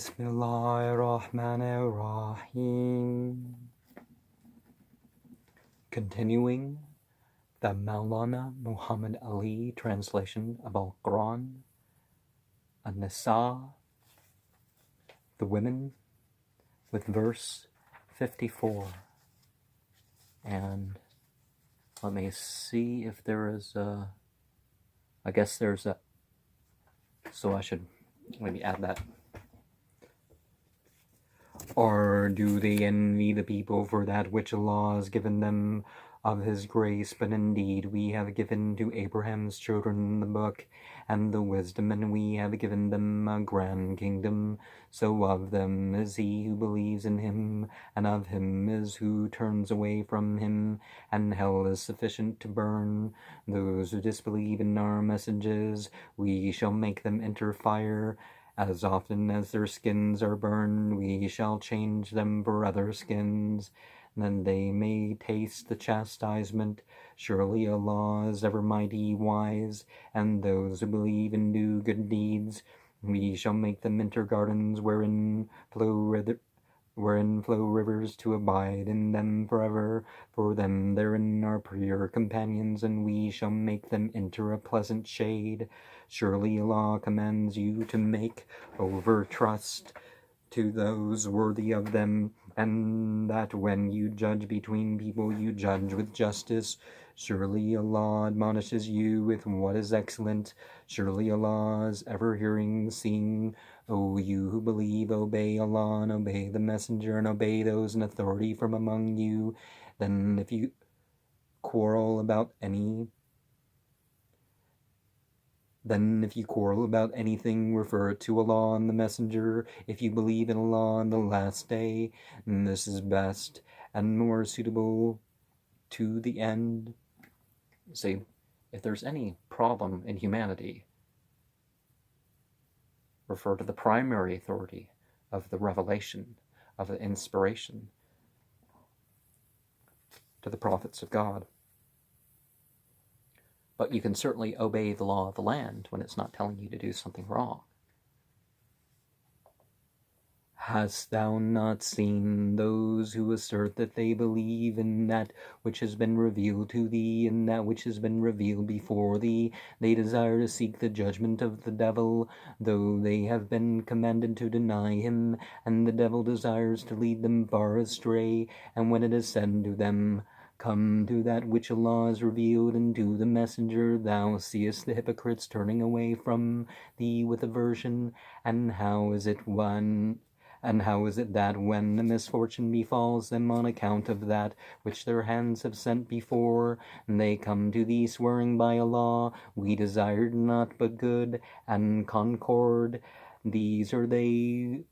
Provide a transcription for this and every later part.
Bismillahirrahmanirrahim. Continuing the Maulana Muhammad Ali translation of Al Qur'an, Al Nisa, the women, with verse 54. And let me see if there is a, I guess there's a, so I should maybe add that. Or do they envy the people for that which Allah has given them of His grace? But indeed we have given to Abraham's children the book and the wisdom, and we have given them a grand kingdom. So of them is he who believes in Him, and of him is who turns away from Him, and hell is sufficient to burn. Those who disbelieve in our messages, we shall make them enter fire. As often as their skins are burned, we shall change them for other skins. Then they may taste the chastisement. Surely Allah is ever mighty wise, and those who believe and do good deeds, we shall make them enter gardens wherein flow rivers to abide in them forever. For them therein are pure companions, and we shall make them enter a pleasant shade. Surely Allah commands you to make over trust to those worthy of them, and that when you judge between people, you judge with justice. Surely Allah admonishes you with what is excellent. Surely Allah is ever hearing, seeing. O you who believe, obey Allah and obey the Messenger and obey those in authority from among you. Then if you quarrel about anything, refer it to Allah and the Messenger. If you believe in Allah and the last day, and this is best and more suitable to the end. See, if there's any problem in humanity, refer to the primary authority of the revelation, of the inspiration, to the prophets of God. But you can certainly obey the law of the land when it's not telling you to do something wrong. Hast thou not seen those who assert that they believe in that which has been revealed to thee and that which has been revealed before thee? They desire to seek the judgment of the devil, though they have been commanded to deny him, and the devil desires to lead them far astray. And when it is said to them, come to that which Allah has revealed, and to the Messenger, thou seest the hypocrites turning away from thee with aversion. And how is it that when the misfortune befalls them on account of that which their hands have sent before, they come to thee swearing by Allah, we desired not but good and concord? These are they,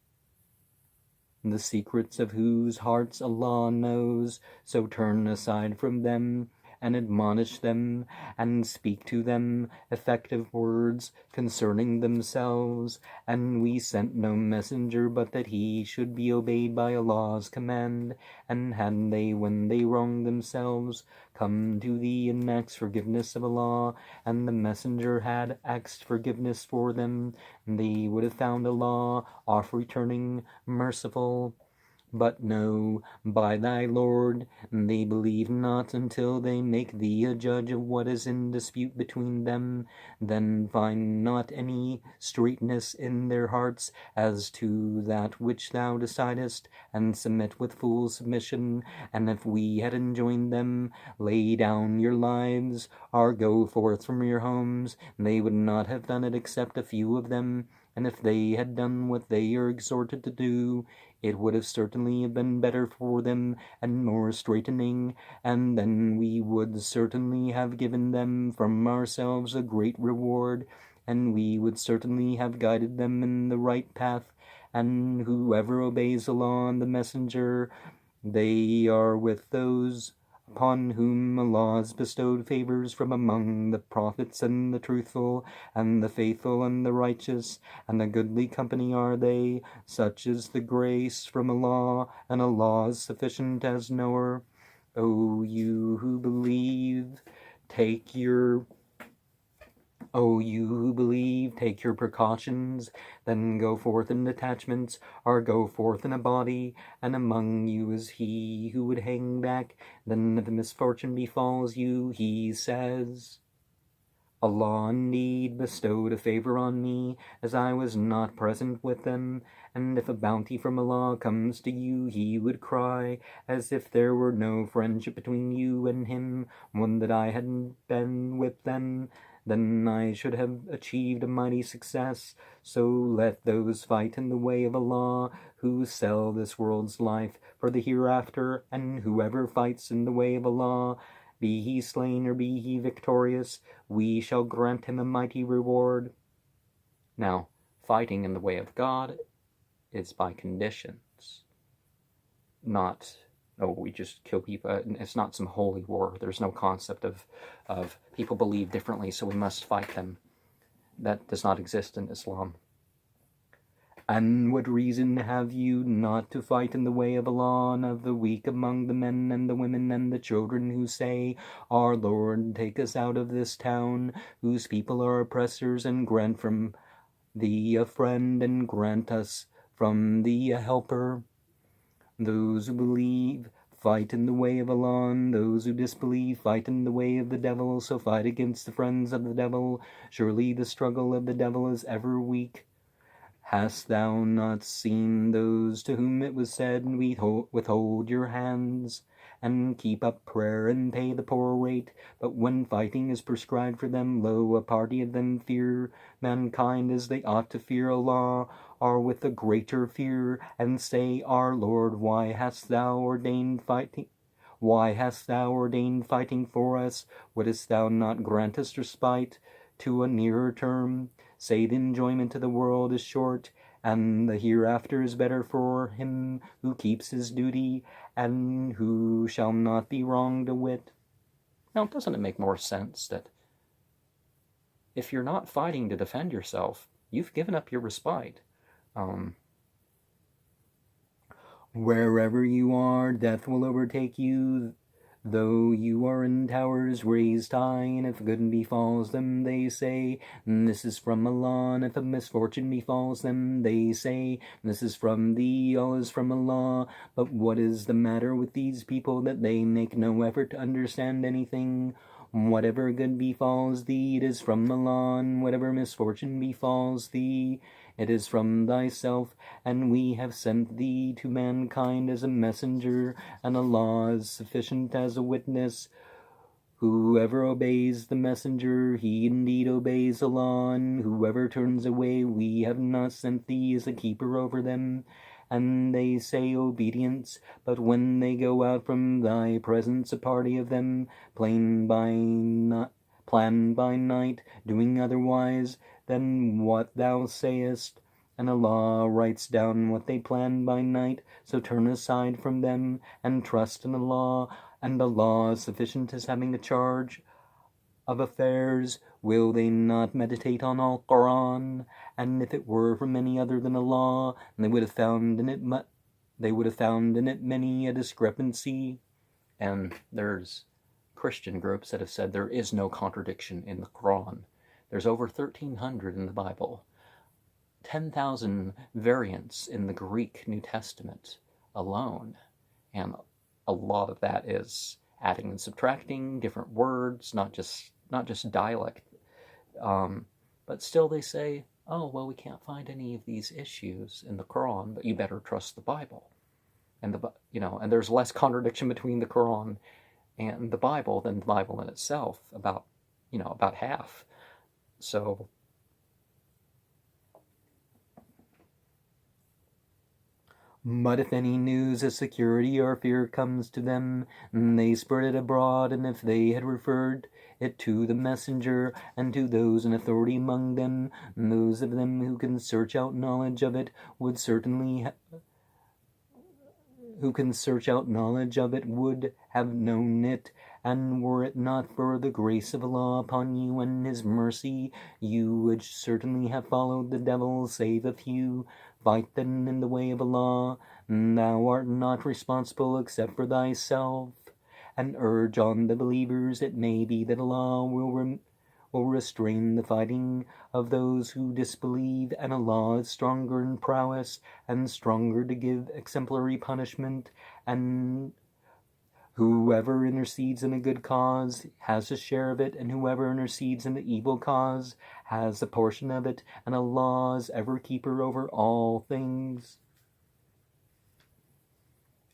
the secrets of whose hearts Allah knows. So turn aside from them and admonish them, and speak to them effective words concerning themselves. And we sent no messenger but that he should be obeyed by Allah's command. And had they, when they wronged themselves, come to thee and asked forgiveness of Allah, and the messenger had asked forgiveness for them, they would have found Allah oft returning, merciful. But no, by thy Lord, they believe not until they make thee a judge of what is in dispute between them. Then find not any straightness in their hearts as to that which thou decidest, and submit with full submission. And if we had enjoined them, lay down your lives, or go forth from your homes, they would not have done it except a few of them. And if they had done what they are exhorted to do, it would have certainly been better for them and more straightening, and then we would certainly have given them from ourselves a great reward, and we would certainly have guided them in the right path. And whoever obeys Allah and the Messenger, they are with those upon whom Allah has bestowed favors from among the prophets and the truthful, and the faithful and the righteous, and a goodly company are they. Such is the grace from Allah, and Allah is sufficient as knower. O you who believe, take your O you who believe, take your precautions, then go forth in detachments, or go forth in a body, and among you is he who would hang back. Then if a misfortune befalls you, he says, Allah indeed bestowed a favor on me, as I was not present with them, and if a bounty from Allah comes to you, he would cry, as if there were no friendship between you and him, one that I hadn't been with them, then I should have achieved a mighty success. So let those fight in the way of Allah who sell this world's life for the hereafter, and whoever fights in the way of Allah, be he slain or be he victorious, we shall grant him a mighty reward. Now, fighting in the way of God is by conditions, not, oh, we just kill people. It's not some holy war. There's no concept of people believe differently, so we must fight them. That does not exist in Islam. And what reason have you not to fight in the way of Allah and of the weak among the men and the women and the children who say, Our Lord, take us out of this town, whose people are oppressors, and grant from thee a friend, and grant us from thee a helper? Those who believe, fight in the way of Allah, and those who disbelieve, fight in the way of the devil, so fight against the friends of the devil. Surely the struggle of the devil is ever weak. Hast thou not seen those to whom it was said, withhold your hands, and keep up prayer, and pay the poor rate? But when fighting is prescribed for them, lo, a party of them fear mankind as they ought to fear Allah, or with a greater fear, and say, Our Lord, why hast thou ordained fighting? Why hast thou ordained fighting for us? Wouldst thou not grant us respite to a nearer term? Say the enjoyment of the world is short, and the hereafter is better for him who keeps his duty, and who shall not be wronged a whit. Now, doesn't it make more sense that if you're not fighting to defend yourself, you've given up your respite? Wherever you are, death will overtake you, though you are in towers raised high, and if good befalls them, they say, This is from Allah, and if a misfortune befalls them, they say, This is from thee, all is from Allah. But what is the matter with these people, that they make no effort to understand anything? Whatever good befalls thee, it is from Allah, and whatever misfortune befalls thee, it is from thyself, and we have sent thee to mankind as a messenger, and Allah is sufficient as a witness. Whoever obeys the messenger, he indeed obeys Allah, and whoever turns away, we have not sent thee as a keeper over them. And they say obedience, but when they go out from thy presence, a party of them plan by night, doing otherwise than what thou sayest, and Allah writes down what they plan by night. So turn aside from them and trust in Allah, and Allah is sufficient as having a charge of affairs. Will they not meditate on Al Qur'an? And if it were from any other than Allah, they would have found in it many a discrepancy. And there's Christian groups that have said there is no contradiction in the Quran. There's over 1,300 in the Bible, 10,000 variants in the Greek New Testament alone, and a lot of that is adding and subtracting different words, not just dialect. But still they say, oh, well, we can't find any of these issues in the Quran, but you better trust the Bible. And and there's less contradiction between the Quran and the Bible than the Bible in itself, about half. So but if any news of security or fear comes to them, they spread it abroad, and if they had referred it to the messenger and to those in authority among them, those of them who can search out knowledge of it would have known it. And were it not for the grace of Allah upon you and His mercy, you would certainly have followed the devil, save a few. Fight then in the way of Allah. Thou art not responsible except for thyself. And urge on the believers. It may be that Allah will restrain the fighting of those who disbelieve, and Allah is stronger in prowess and stronger to give exemplary punishment, and whoever intercedes in a good cause has a share of it, and whoever intercedes in the evil cause has a portion of it, and Allah is ever keeper over all things.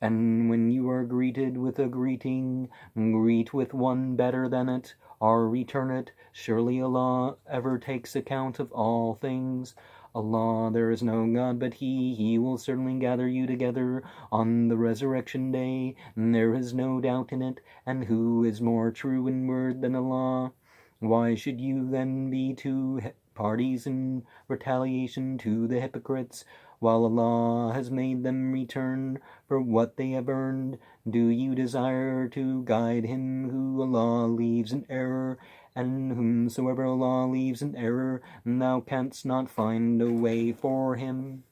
And when you are greeted with a greeting, greet with one better than it, or return it. Surely Allah ever takes account of all things. Allah, there is no God but He will certainly gather you together on the resurrection day, and there is no doubt in it, and who is more true in word than Allah? Why should you then be two parties in retaliation to the hypocrites, while Allah has made them return for what they have earned? Do you desire to guide him who Allah leaves in error? And whomsoever Allah leaves in error, thou canst not find a way for him.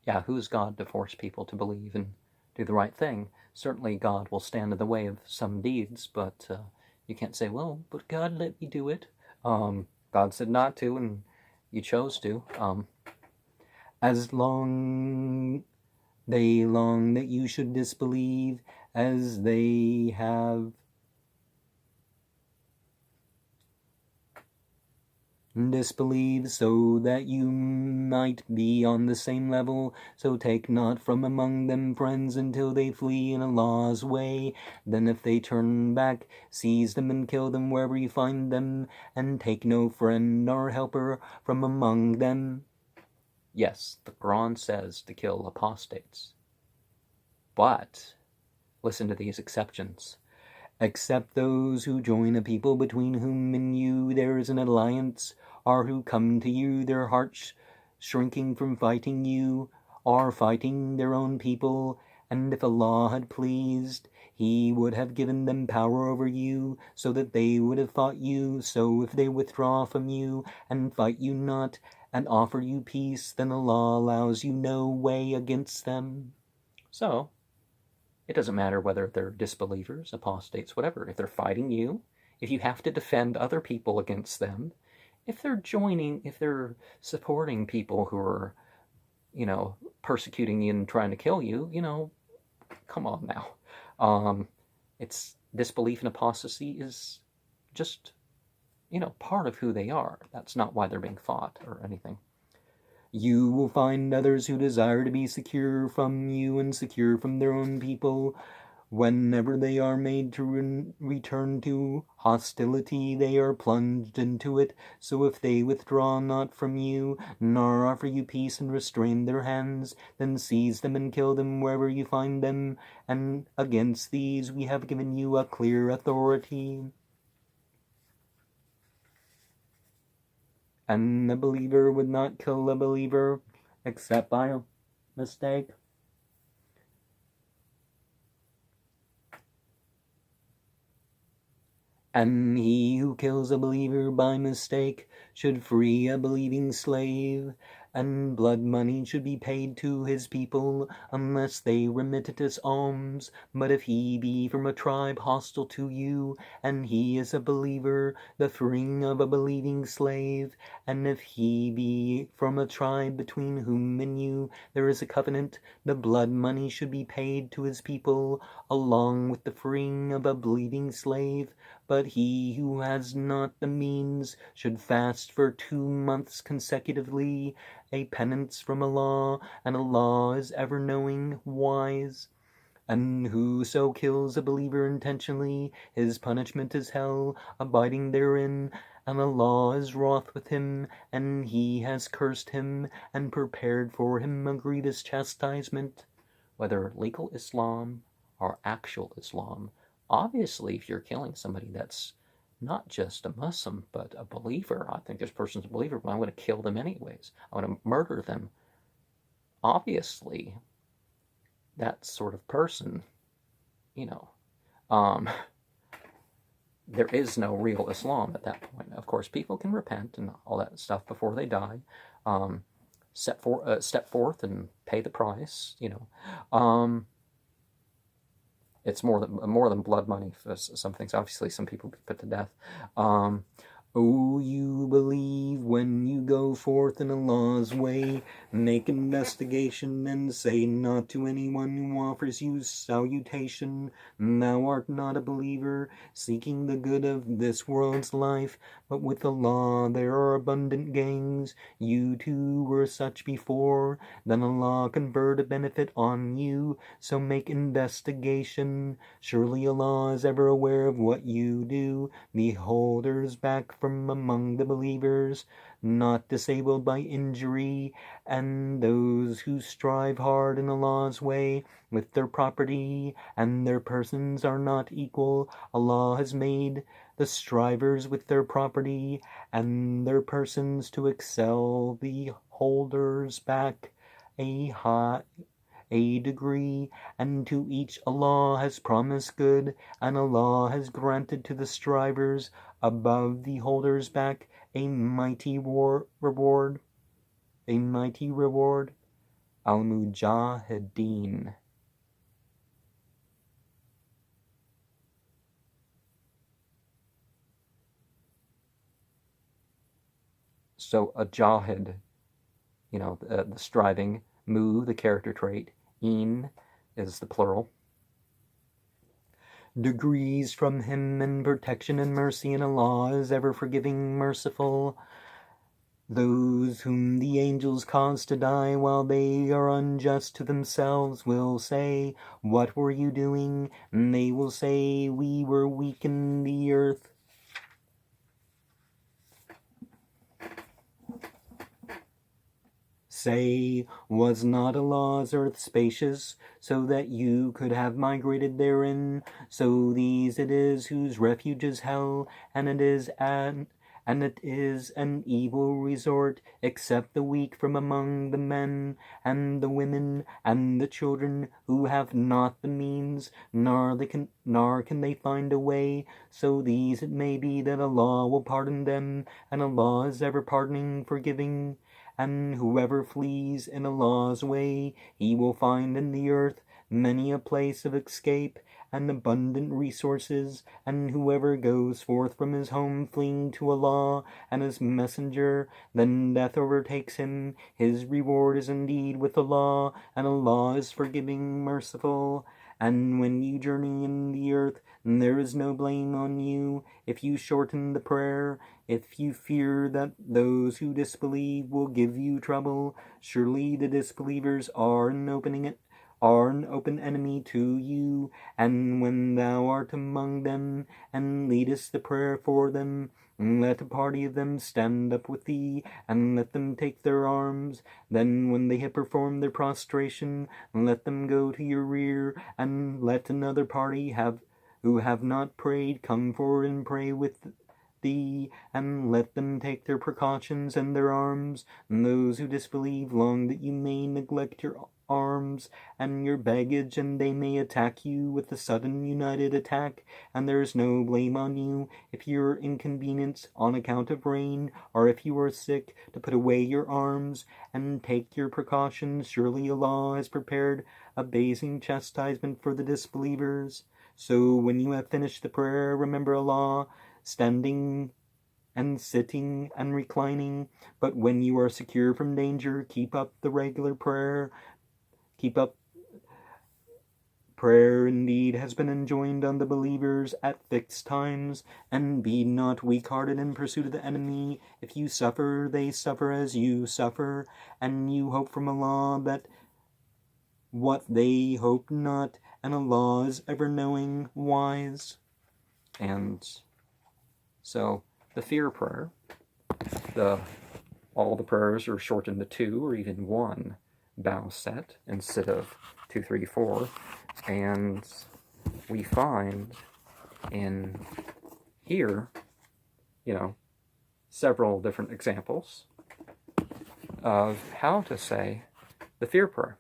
Yeah, who's God to force people to believe and do the right thing? Certainly God will stand in the way of some deeds, but you can't say, well, but God let me do it. God said not to, and you chose to. As long they long that you should disbelieve, as they have disbelieve, so that you might be on the same level. So take not from among them friends until they flee in Allah's way. Then if they turn back, seize them and kill them wherever you find them, and take no friend nor helper from among them. Yes, the Quran says to kill apostates. But listen to these exceptions. Except those who join a people between whom and you there is an alliance, or who come to you, their hearts shrinking from fighting you, or fighting their own people, and if Allah had pleased, He would have given them power over you, so that they would have fought you. So if they withdraw from you, and fight you not, and offer you peace, then Allah allows you no way against them. So it doesn't matter whether they're disbelievers, apostates, whatever. If they're fighting you, if you have to defend other people against them, if they're supporting people who are, persecuting you and trying to kill you, come on now. It's disbelief and apostasy is just, part of who they are. That's not why they're being fought or anything. You will find others who desire to be secure from you and secure from their own people. Whenever they are made to return to hostility, they are plunged into it. So if they withdraw not from you, nor offer you peace and restrain their hands, then seize them and kill them wherever you find them. And against these we have given you a clear authority. And the believer would not kill a believer except by a mistake. And he who kills a believer by mistake should free a believing slave, and blood money should be paid to his people, unless they remit it as alms. But if he be from a tribe hostile to you, and he is a believer, the freeing of a believing slave, and if he be from a tribe between whom and you there is a covenant, the blood money should be paid to his people, along with the freeing of a believing slave. But he who has not the means should fast for 2 months consecutively, a penance from Allah, and Allah is ever knowing, wise. And whoso kills a believer intentionally, his punishment is hell, abiding therein, and Allah is wroth with him, and He has cursed him, and prepared for him a grievous chastisement. Whether legal Islam or actual Islam, obviously if you're killing somebody that's not just a Muslim, but a believer, I think this person's a believer, but I'm going to kill them anyways. I'm going to murder them. Obviously, that sort of person, there is no real Islam at that point. Of course, people can repent and all that stuff before they die, step forth and pay the price, it's more than blood money for some things. Obviously, some people be put to death. Oh, you believe when you go forth in Allah's way, make investigation and say not to anyone who offers you salutation, thou art not a believer, seeking the good of this world's life, but with Allah there are abundant gains. You too were such before, then Allah conferred a benefit on you, so make investigation. Surely Allah is ever aware of what you do. Beholders back from among the believers, not disabled by injury, and those who strive hard in Allah's way with their property and their persons are not equal. Allah has made the strivers with their property and their persons to excel the holders back a degree, and to each Allah has promised good, and Allah has granted to the strivers above the holders back a mighty reward. Al-Mujahideen. So a jahid, the striving, mu, the character trait, een is the plural. Degrees from him in protection and mercy, and Allah is ever forgiving, merciful. Those whom the angels cause to die while they are unjust to themselves will say, what were you doing? And they will say, we were weak in the earth. Say, was not Allah's earth spacious, so that you could have migrated therein? So these it is whose refuge is hell, and it is an evil resort, except the weak from among the men, and the women, and the children, who have not the means, nor can they find a way. So these it may be that Allah will pardon them, and Allah is ever pardoning, forgiving. And whoever flees in Allah's way, He will find in the earth many a place of escape and abundant resources, and whoever goes forth from his home fleeing to Allah and His Messenger, then death overtakes him. His reward is indeed with Allah, and Allah is forgiving, merciful. And when you journey in the earth, there is no blame on you if you shorten the prayer, if you fear that those who disbelieve will give you trouble. Surely the disbelievers are an open enemy to you, and when thou art among them, and leadest the prayer for them, let a party of them stand up with thee, and let them take their arms. Then when they have performed their prostration, let them go to your rear, and let another party who have not prayed come forward and pray with thee, and let them take their precautions and their arms. And those who disbelieve long that you may neglect your arms and your baggage, and they may attack you with a sudden united attack, and there is no blame on you if you are inconvenienced on account of rain, or if you are sick, to put away your arms and take your precautions. Surely Allah has prepared a basing chastisement for the disbelievers. So when you have finished the prayer, remember Allah, standing and sitting and reclining. But when you are secure from danger, keep up the regular prayer. Prayer indeed has been enjoined on the believers at fixed times, and be not weak-hearted in pursuit of the enemy. If you suffer, they suffer as you suffer, and you hope from Allah that what they hope not, and Allah is ever-knowing, wise. And so the fear prayer, all the prayers are shortened to 2 or even 1 bow set instead of 2, 3, 4, and we find in here, several different examples of how to say the fear prayer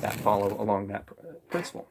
that follow along that principle.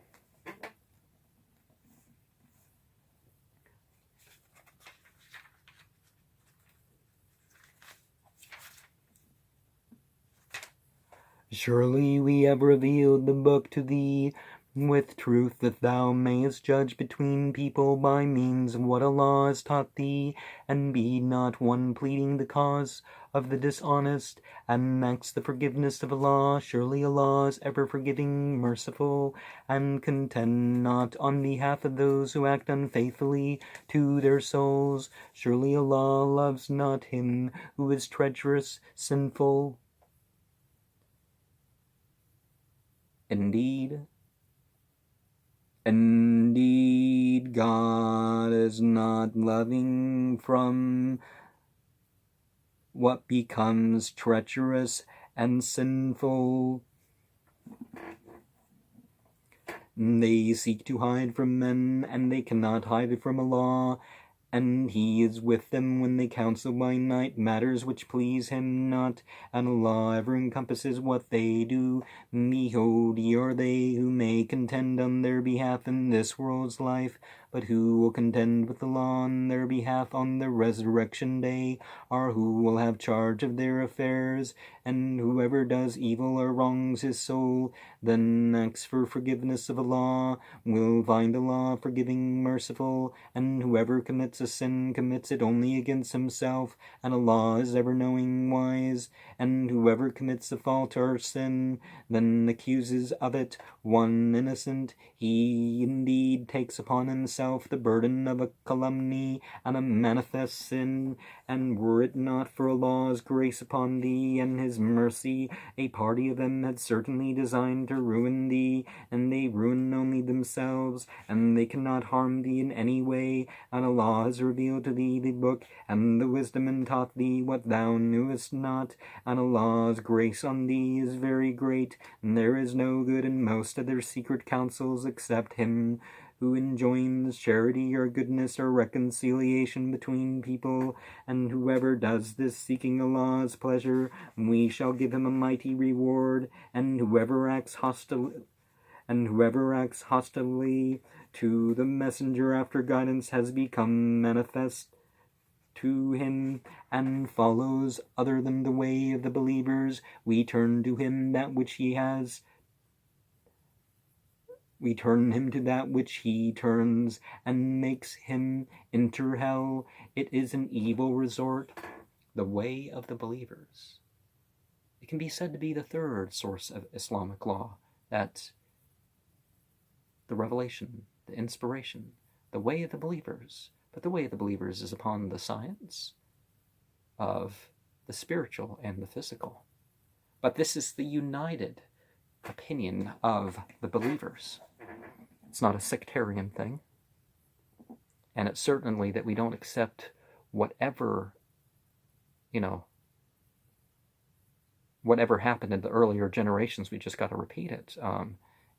Surely we have revealed the book to thee with truth, that thou mayest judge between people by means of what Allah has taught thee, and be not one pleading the cause of the dishonest, and ask the forgiveness of Allah. Surely Allah is ever forgiving, merciful, and contend not on behalf of those who act unfaithfully to their souls. Surely Allah loves not him who is treacherous, sinful. Indeed, God is not loving from what becomes treacherous and sinful. They seek to hide from men, and they cannot hide it from Allah, and He is with them when they counsel by night matters which please Him not, and Allah ever encompasses what they do. Behold, ye are they who may contend on their behalf in this world's life, but who will contend with Allah on their behalf on the resurrection day, or who will have charge of their affairs? And whoever does evil or wrongs his soul, then asks for forgiveness of Allah, will find Allah forgiving, merciful, and whoever commits a sin commits it only against himself, and Allah is ever knowing, wise. And whoever commits a fault or sin, then accuses of it one innocent, he indeed takes upon himself the burden of a calumny and a manifest sin. And were it not for Allah's grace upon thee and His mercy, a party of them had certainly designed to ruin thee, and they ruin only themselves, and they cannot harm thee in any way. And Allah has revealed to thee the book and the wisdom, and taught thee what thou knewest not, and Allah's grace on thee is very great, and there is no good in most of their secret counsels except him who enjoins charity or goodness or reconciliation between people. And whoever does this seeking Allah's pleasure, we shall give him a mighty reward. And whoever acts hostilely to the messenger after guidance has become manifest to him, and follows other than the way of the believers, we turn to him that which he has. We turn him to that which he turns, and makes him enter hell. It is an evil resort, the way of the believers. It can be said to be the third source of Islamic law, that the revelation, the inspiration, the way of the believers. But the way of the believers is upon the science of the spiritual and the physical. But this is the united opinion of the believers. It's not a sectarian thing. And it's certainly that we don't accept whatever happened in the earlier generations. We just got to repeat it.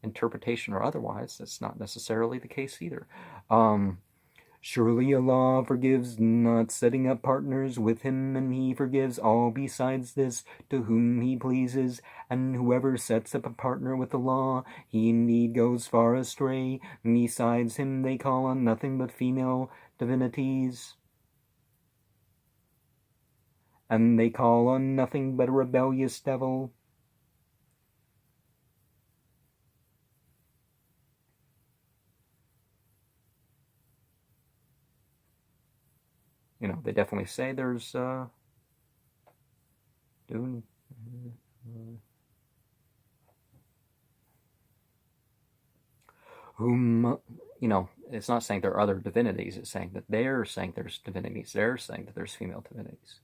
Interpretation or otherwise, that's not necessarily the case either. Surely Allah forgives not setting up partners with Him, and He forgives all besides this to whom He pleases. And whoever sets up a partner with Allah, he indeed goes far astray. Besides Him they call on nothing but female divinities, and they call on nothing but a rebellious devil. They definitely say there's it's not saying there are other divinities, it's saying that they're saying there's divinities, they're saying that there's female divinities.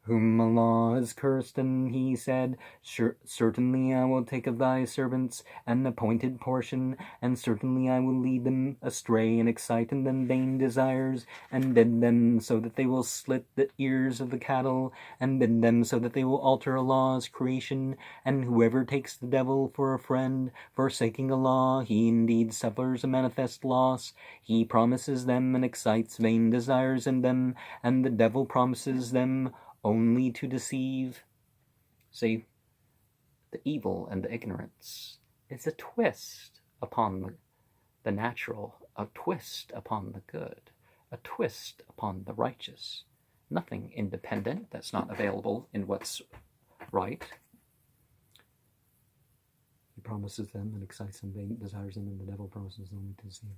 Whom Allah has cursed, and He said, certainly I will take of thy servants an appointed portion, and certainly I will lead them astray and excite in them vain desires, and bid them so that they will slit the ears of the cattle, and bid them so that they will alter Allah's creation. And whoever takes the devil for a friend, forsaking Allah, he indeed suffers a manifest loss. He promises them and excites vain desires in them, and the devil promises them only to deceive. See, the evil and the ignorance is a twist upon the natural, a twist upon the good, a twist upon the righteous. Nothing independent that's not available in what's right. promises them and excites them, vain desires them, and the devil promises them to deceive.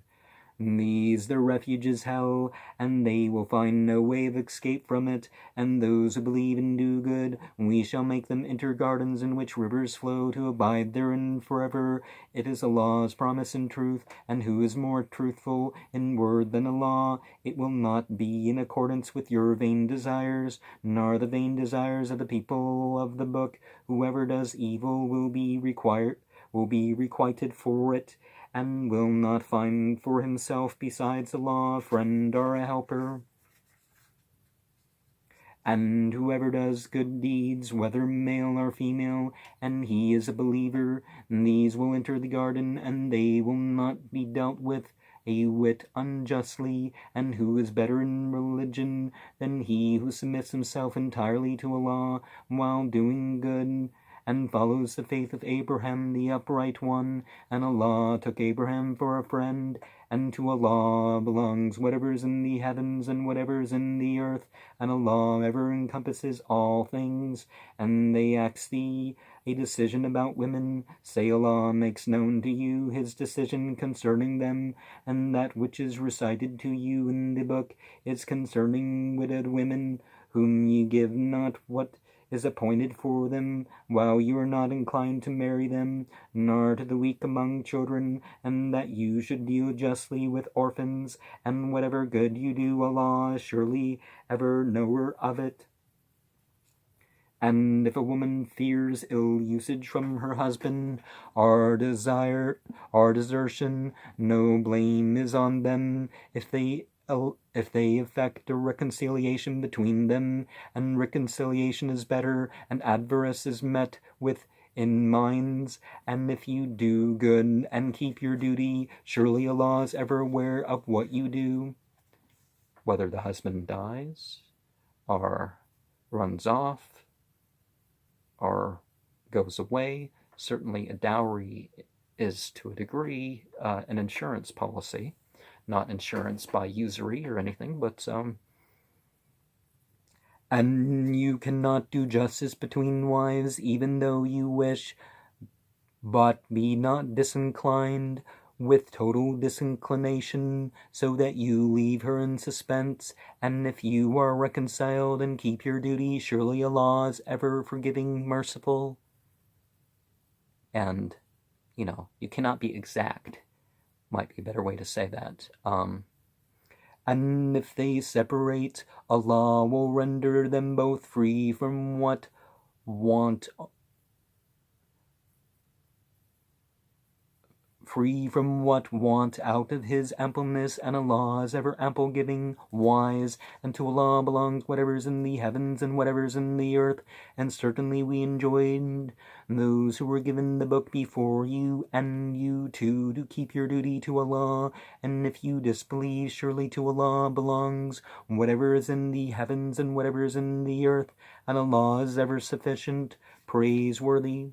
These their refuge is hell, and they will find no way of escape from it. And those who believe and do good, we shall make them enter gardens in which rivers flow, to abide therein forever. It is Allah's promise in truth, and who is more truthful in word than Allah? It will not be in accordance with your vain desires, nor the vain desires of the people of the book. Whoever does evil will be requited for it, and will not find for himself besides Allah a friend or a helper. And whoever does good deeds, whether male or female, and he is a believer, these will enter the garden, and they will not be dealt with a whit unjustly. And who is better in religion than he who submits himself entirely to Allah while doing good, and follows the faith of Abraham the upright one? And Allah took Abraham for a friend, and to Allah belongs whatever is in the heavens and whatever is in the earth, and Allah ever encompasses all things. And they ask thee a decision about women. Say, Allah makes known to you his decision concerning them, and that which is recited to you in the book is concerning widowed women, whom ye give not what is appointed for them, while you are not inclined to marry them, nor to the weak among children, and that you should deal justly with orphans. And whatever good you do, Allah is surely ever knower of it. And if a woman fears ill usage from her husband, or desertion, no blame is on them if they effect a reconciliation between them, and reconciliation is better, and avarice is met with in minds. And if you do good and keep your duty, surely Allah is ever aware of what you do. Whether the husband dies, or runs off, or goes away, certainly a dowry is, to a degree, an insurance policy. Not insurance by usury or anything, but and you cannot do justice between wives, even though you wish, but be not disinclined with total disinclination, so that you leave her in suspense. And if you are reconciled and keep your duty, surely Allah is ever forgiving, merciful. And, you cannot be exact. Might be a better way to say that. And if they separate, Allah will render them both free from what want out of his ampleness, and Allah is ever ample giving, wise, and to Allah belongs whatever is in the heavens and whatever is in the earth. And certainly we enjoined those who were given the book before you, and you too, to keep your duty to Allah. And if you disbelieve, surely to Allah belongs whatever is in the heavens and whatever is in the earth, and Allah is ever sufficient, praiseworthy.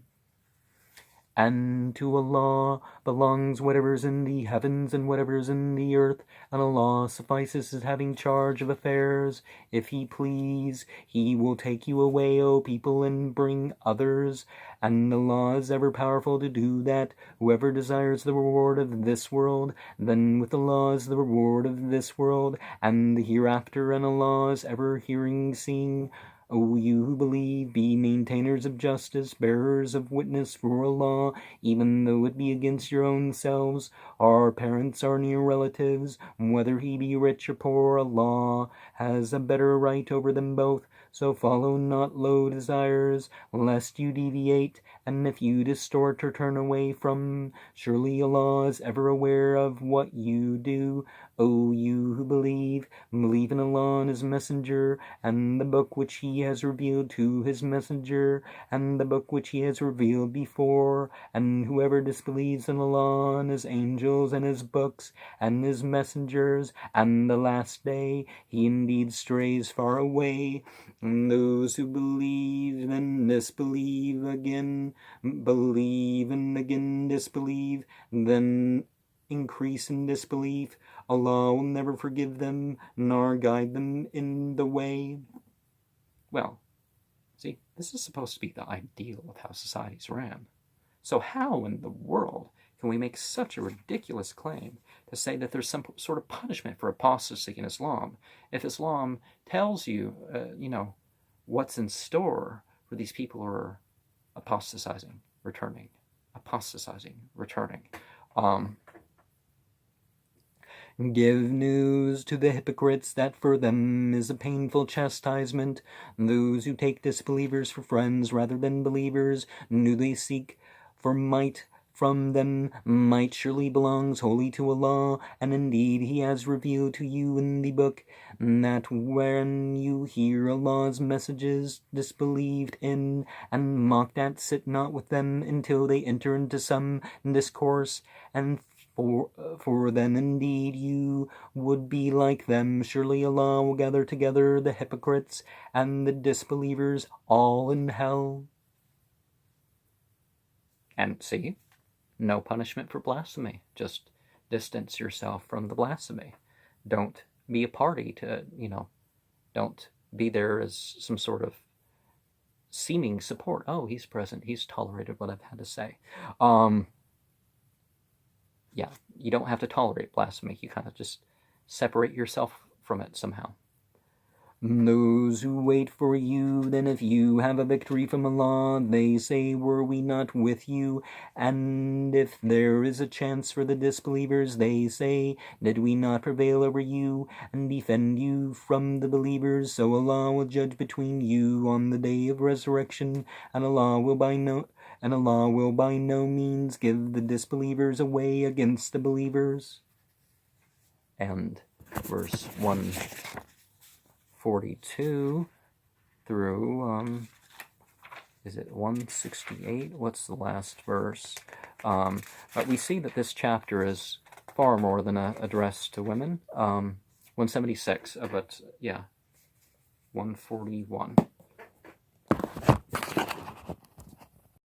And to Allah belongs whatever is in the heavens and whatever is in the earth, and Allah suffices as having charge of affairs. If He please, He will take you away, O people, and bring others, and Allah is ever powerful to do that. Whoever desires the reward of this world, then with Allah is the reward of this world and the hereafter, and Allah is ever hearing, seeing. O you who believe, be maintainers of justice, bearers of witness for Allah, even though it be against your own selves, or parents or near relatives, whether he be rich or poor. Allah has a better right over them both. So follow not low desires, lest you deviate, and if you distort or turn away from, surely Allah is ever aware of what you do. O you who believe in Allah and His Messenger, and the book which He has revealed to His Messenger, and the book which He has revealed before. And whoever disbelieves in Allah and His angels and His books and His messengers and the last day, he indeed strays far away. And those who believe and disbelieve, again believe and again disbelieve, then increase in disbelief, Allah will never forgive them nor guide them in the way. Well, see, this is supposed to be the ideal of how societies ran. So how in the world can we make such a ridiculous claim to say that there's some sort of punishment for apostasy in Islam if Islam tells you, what's in store for these people who are apostatizing, returning? Give news to the hypocrites that for them is a painful chastisement. Those who take disbelievers for friends rather than believers, do they seek for might from them? Might surely belongs wholly to Allah, and indeed He has revealed to you in the book that when you hear Allah's messages disbelieved in and mocked at, sit not with them until they enter into some discourse, and for then indeed you would be like them. Surely Allah will gather together the hypocrites and the disbelievers all in hell. And see, no punishment for blasphemy. Just distance yourself from the blasphemy. Don't be a party to, don't be there as some sort of seeming support. Oh, he's present. He's tolerated what I've had to say. Yeah, you don't have to tolerate blasphemy. You kind of just separate yourself from it somehow. Those who wait for you, then if you have a victory from Allah, they say, were we not with you? And if there is a chance for the disbelievers, they say, did we not prevail over you and defend you from the believers? So Allah will judge between you on the day of resurrection, and Allah will by no means give the disbelievers away against the believers. And verse 142 through, is it 168? What's the last verse? But we see that this chapter is far more than an address to women. 176, but yeah, 141.